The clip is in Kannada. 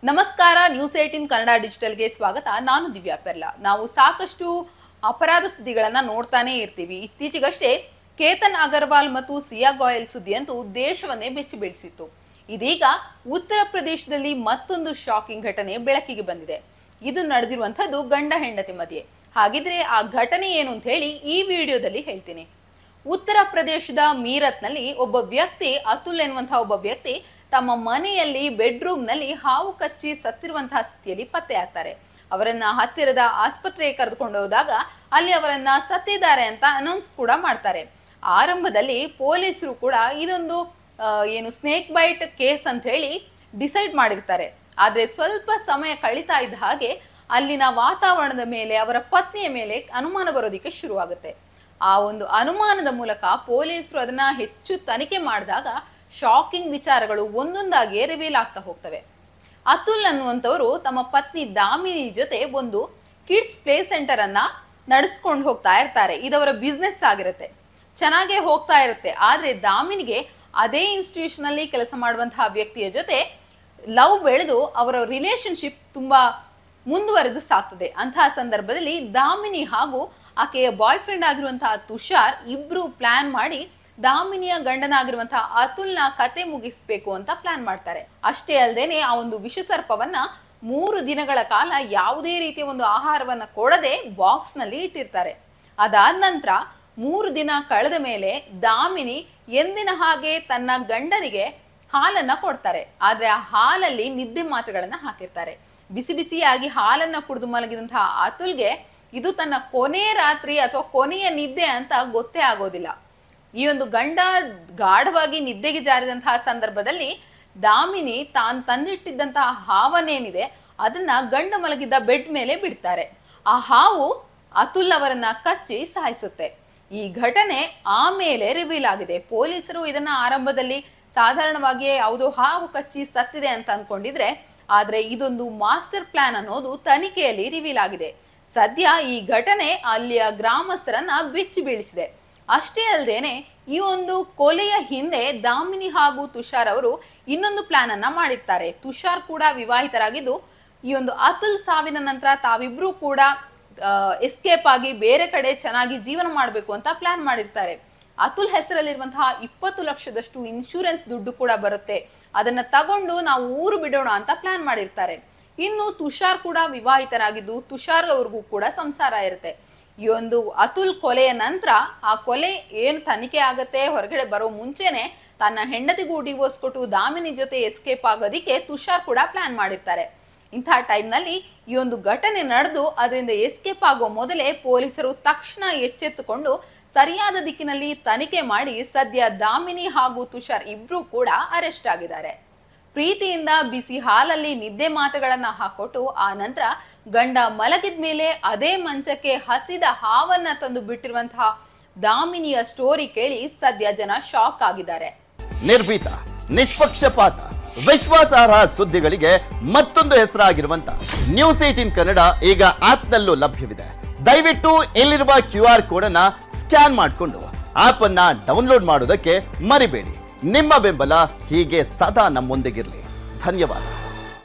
ನಮಸ್ಕಾರ, ನ್ಯೂಸ್ 18 ಕನ್ನಡ ಡಿಜಿಟಲ್ಗೆ ಸ್ವಾಗತ. ನಾನು ದಿವ್ಯಾ ಪೆರ್ಲಾ. ನಾವು ಸಾಕಷ್ಟು ಅಪರಾಧ ಸುದ್ದಿಗಳನ್ನ ನೋಡ್ತಾನೆ ಇರ್ತೀವಿ. ಇತ್ತೀಚೆಗಷ್ಟೇ ಕೇತನ್ ಅಗರ್ವಾಲ್ ಮತ್ತು ಸಿಯಾ ಗೋಯಲ್ ಸುದ್ದಿಯಂತೂ ದೇಶವನ್ನೇ ಬೆಚ್ಚಿ ಬೀಳಿಸಿತ್ತು. ಇದೀಗ ಉತ್ತರ ಪ್ರದೇಶದಲ್ಲಿ ಮತ್ತೊಂದು ಶಾಕಿಂಗ್ ಘಟನೆ ಬೆಳಕಿಗೆ ಬಂದಿದೆ. ಇದು ನಡೆದಿರುವಂತದ್ದು ಗಂಡ ಹೆಂಡತಿ ಮಧ್ಯೆ. ಹಾಗಿದ್ರೆ ಆ ಘಟನೆ ಏನು ಅಂತ ಹೇಳಿ ಈ ವಿಡಿಯೋದಲ್ಲಿ ಹೇಳ್ತೀನಿ. ಉತ್ತರ ಪ್ರದೇಶದ ಮೀರತ್ನಲ್ಲಿ ಅತುಲ್ ಎನ್ನುವಂತಹ ಒಬ್ಬ ವ್ಯಕ್ತಿ ತಮ್ಮ ಮನೆಯಲ್ಲಿ ಬೆಡ್ರೂಮ್ ನಲ್ಲಿ ಹಾವು ಕಚ್ಚಿ ಸತ್ತಿರುವಂತಹ ಸ್ಥಿತಿಯಲ್ಲಿ ಪತ್ತೆಯಾಗ್ತಾರೆ. ಅವರನ್ನ ಹತ್ತಿರದ ಆಸ್ಪತ್ರೆಗೆ ಕರೆದುಕೊಂಡು ಹೋದಾಗ ಅಲ್ಲಿ ಅವರನ್ನ ಸತ್ತಿದ್ದಾರೆ ಅಂತ ಅನೌನ್ಸ್ ಕೂಡ ಮಾಡ್ತಾರೆ. ಆರಂಭದಲ್ಲಿ ಪೊಲೀಸರು ಕೂಡ ಇದೊಂದು ಸ್ನೇಕ್ ಬೈಟ್ ಕೇಸ್ ಅಂತ ಹೇಳಿ ಡಿಸೈಡ್ ಮಾಡಿರ್ತಾರೆ. ಆದ್ರೆ ಸ್ವಲ್ಪ ಸಮಯ ಕಳೀತಾ ಇದ್ದ ಹಾಗೆ ಅಲ್ಲಿನ ವಾತಾವರಣದ ಮೇಲೆ, ಅವರ ಪತ್ನಿಯ ಮೇಲೆ ಅನುಮಾನ ಬರೋದಿಕ್ಕೆ ಶುರುವಾಗುತ್ತೆ. ಆ ಒಂದು ಅನುಮಾನದ ಮೂಲಕ ಪೊಲೀಸರು ಅದನ್ನ ಹೆಚ್ಚು ತನಿಖೆ ಮಾಡಿದಾಗ ಶಾಕಿಂಗ್ ವಿಚಾರಗಳು ಒಂದೊಂದಾಗಿ ರಿವೀಲ್ ಆಗ್ತಾ ಹೋಗ್ತವೆ. ಅತುಲ್ ಅನ್ನುವಂಥವ್ರು ತಮ್ಮ ಪತ್ನಿ ದಾಮಿನಿ ಜೊತೆ ಒಂದು ಕಿಡ್ಸ್ ಪ್ಲೇ ಸೆಂಟರ್ ಅನ್ನ ನಡೆಸ್ಕೊಂಡು ಹೋಗ್ತಾ ಇರ್ತಾರೆ. ಇದವರ ಬಿಸ್ನೆಸ್ ಆಗಿರುತ್ತೆ, ಚೆನ್ನಾಗೇ ಹೋಗ್ತಾ ಇರುತ್ತೆ. ಆದ್ರೆ ದಾಮಿನಿಗೆ ಅದೇ ಇನ್ಸ್ಟಿಟ್ಯೂಷನ್ ಅಲ್ಲಿ ಕೆಲಸ ಮಾಡುವಂತಹ ವ್ಯಕ್ತಿಯ ಜೊತೆ ಲವ್ ಬೆಳೆದು ಅವರ ರಿಲೇಶನ್ಶಿಪ್ ತುಂಬಾ ಮುಂದುವರೆದು ಸಾಕ್ತದೆ. ಅಂತಹ ಸಂದರ್ಭದಲ್ಲಿ ದಾಮಿನಿ ಹಾಗೂ ಆಕೆಯ ಬಾಯ್ ಫ್ರೆಂಡ್ ಆಗಿರುವಂತಹ ತುಷಾರ್ ಇಬ್ರು ಪ್ಲಾನ್ ಮಾಡಿ ದಾಮಿನಿಯ ಗಂಡನಾಗಿರುವಂತಹ ಅತುಲ್ನ ಕತೆ ಮುಗಿಸ್ಬೇಕು ಅಂತ ಪ್ಲಾನ್ ಮಾಡ್ತಾರೆ. ಅಷ್ಟೇ ಅಲ್ಲದೇನೆ ಆ ಒಂದು ವಿಷಸರ್ಪವನ್ನ 3 ದಿನಗಳ ಕಾಲ ಯಾವುದೇ ರೀತಿಯ ಒಂದು ಆಹಾರವನ್ನ ಕೊಡದೆ ಬಾಕ್ಸ್ ನಲ್ಲಿ ಇಟ್ಟಿರ್ತಾರೆ. ಅದಾದ ನಂತರ 3 ದಿನ ಕಳೆದ ಮೇಲೆ ದಾಮಿನಿ ಎಂದಿನ ಹಾಗೆ ತನ್ನ ಗಂಡನಿಗೆ ಹಾಲನ್ನ ಕೊಡ್ತಾರೆ. ಆದ್ರೆ ಆ ಹಾಲಲ್ಲಿ ನಿದ್ದೆ ಮಾತ್ರೆಗಳನ್ನ ಹಾಕಿರ್ತಾರೆ. ಬಿಸಿ ಬಿಸಿಯಾಗಿ ಹಾಲನ್ನ ಕುಡಿದು ಮಲಗಿದಂತಹ ಅತುಲ್ಗೆ ಇದು ತನ್ನ ಕೊನೆಯ ರಾತ್ರಿ ಅಥವಾ ಕೊನೆಯ ನಿದ್ದೆ ಅಂತ ಗೊತ್ತೇ ಆಗೋದಿಲ್ಲ. ಈ ಒಂದು ಗಂಡ ಗಾಢವಾಗಿ ನಿದ್ದೆಗೆ ಜಾರಿದಂತಹ ಸಂದರ್ಭದಲ್ಲಿ ದಾಮಿನಿ ತಾನು ತಂದಿಟ್ಟಿದ್ದಂತಹ ಹಾವನ್ನೇನಿದೆ ಅದನ್ನ ಗಂಡ ಮಲಗಿದ್ದ ಬೆಡ್ ಮೇಲೆ ಬಿಡ್ತಾರೆ. ಆ ಹಾವು ಅತುಲ್ ಅವರನ್ನ ಕಚ್ಚಿ ಸಾಯಿಸುತ್ತೆ. ಈ ಘಟನೆ ಆಮೇಲೆ ರಿವೀಲ್ ಆಗಿದೆ. ಪೊಲೀಸರು ಇದನ್ನ ಆರಂಭದಲ್ಲಿ ಸಾಧಾರಣವಾಗಿಯೇ ಯಾವುದೋ ಹಾವು ಕಚ್ಚಿ ಸತ್ತಿದೆ ಅಂತ ಅನ್ಕೊಂಡಿದ್ರೆ, ಆದ್ರೆ ಇದೊಂದು ಮಾಸ್ಟರ್ ಪ್ಲಾನ್ ಅನ್ನೋದು ತನಿಖೆಯಲ್ಲಿ ರಿವೀಲ್ ಆಗಿದೆ. ಸದ್ಯ ಈ ಘಟನೆ ಅಲ್ಲಿಯ ಗ್ರಾಮಸ್ಥರನ್ನ ಬೆಚ್ಚಿ ಬೀಳಿಸಿದೆ. ಅಷ್ಟೇ ಅಲ್ಲದೇನೆ ಈ ಒಂದು ಕೊಲೆಯ ಹಿಂದೆ ದಾಮಿನಿ ಹಾಗೂ ತುಷಾರ್ ಅವರು ಇನ್ನೊಂದು ಪ್ಲಾನ್ ಅನ್ನ ಮಾಡಿರ್ತಾರೆ. ತುಷಾರ್ ಕೂಡ ವಿವಾಹಿತರಾಗಿದ್ದು ಈ ಒಂದು ಅತುಲ್ ಸಾವಿನ ನಂತರ ತಾವಿಬ್ರು ಕೂಡ ಎಸ್ಕೇಪ್ ಆಗಿ ಬೇರೆ ಕಡೆ ಚೆನ್ನಾಗಿ ಜೀವನ ಮಾಡಬೇಕು ಅಂತ ಪ್ಲಾನ್ ಮಾಡಿರ್ತಾರೆ. ಅತುಲ್ ಹೆಸರಲ್ಲಿರುವಂತಹ 20 ಲಕ್ಷದಷ್ಟು ಇನ್ಶೂರೆನ್ಸ್ ದುಡ್ಡು ಕೂಡ ಬರುತ್ತೆ, ಅದನ್ನ ತಗೊಂಡು ನಾವು ಊರು ಬಿಡೋಣ ಅಂತ ಪ್ಲಾನ್ ಮಾಡಿರ್ತಾರೆ. ಇನ್ನು ತುಷಾರ್ ಕೂಡ ವಿವಾಹಿತರಾಗಿದ್ದು ತುಷಾರ್ ಅವ್ರಿಗೂ ಕೂಡ ಸಂಸಾರ ಇರುತ್ತೆ. ಈ ಒಂದು ಅತುಲ್ ಕೊಲೆಯ ನಂತರ ಆ ಕೊಲೆ ಏನು ತನಿಖೆ ಆಗತ್ತೆ, ಹೊರಗಡೆ ಬರೋ ಮುಂಚೆನೆ ತನ್ನ ಹೆಂಡತಿಗೂ ಡಿವೋರ್ಸ್ ಕೊಟ್ಟು ದಾಮಿನಿ ಜೊತೆ ಎಸ್ಕೇಪ್ ಆಗೋದಿಕ್ಕೆ ತುಷಾರ್ ಕೂಡ ಪ್ಲಾನ್ ಮಾಡಿರ್ತಾರೆ. ಇಂತಹ ಟೈಮ್ನಲ್ಲಿ ಈ ಒಂದು ಘಟನೆ ನಡೆದು ಅದರಿಂದ ಎಸ್ಕೇಪ್ ಆಗೋ ಮೊದಲೇ ಪೊಲೀಸರು ತಕ್ಷಣ ಎಚ್ಚೆತ್ತುಕೊಂಡು ಸರಿಯಾದ ದಿಕ್ಕಿನಲ್ಲಿ ತನಿಖೆ ಮಾಡಿ ಸದ್ಯ ದಾಮಿನಿ ಹಾಗೂ ತುಷಾರ್ ಇಬ್ರು ಕೂಡ ಅರೆಸ್ಟ್ ಆಗಿದ್ದಾರೆ. ಪ್ರೀತಿಯಿಂದ ಬಿಸಿ ಹಾಲಲ್ಲಿ ನಿದ್ದೆ ಮಾತುಗಳನ್ನ ಹಾಕೊಟ್ಟು ಆ ನಂತರ ಗಂಡ ಮಲಗಿದ ಮೇಲೆ ಅದೇ ಮಂಚಕ್ಕೆ ಹಸಿದ ಹಾವನ್ನ ತಂದು ಬಿಟ್ಟಿರುವಂತಹ ದಾಮಿನಿಯ ಸ್ಟೋರಿ ಕೇಳಿ ಸದ್ಯ ಜನ ಶಾಕ್ ಆಗಿದ್ದಾರೆ. ನಿರ್ಭೀತ, ನಿಷ್ಪಕ್ಷಪಾತ, ವಿಶ್ವಾಸಾರ್ಹ ಸುದ್ದಿಗಳಿಗೆ ಮತ್ತೊಂದು ಹೆಸರಾಗಿರುವಂತ ನ್ಯೂಸ್ 18 ಕನ್ನಡ ಈಗ ಆಪ್ ನಲ್ಲೂ ಲಭ್ಯವಿದೆ. ದಯವಿಟ್ಟು ಇಲ್ಲಿರುವ QR ಕೋಡ್ ಅನ್ನ ಸ್ಕ್ಯಾನ್ ಮಾಡಿಕೊಂಡು ಆಪ್ ಅನ್ನ ಡೌನ್ಲೋಡ್ ಮಾಡೋದಕ್ಕೆ ಮರಿಬೇಡಿ. ನಿಮ್ಮ ಬೆಂಬಲ ಹೀಗೆ ಸದಾ ನಮ್ಮೊಂದಿಗಿರಲಿ. ಧನ್ಯವಾದ.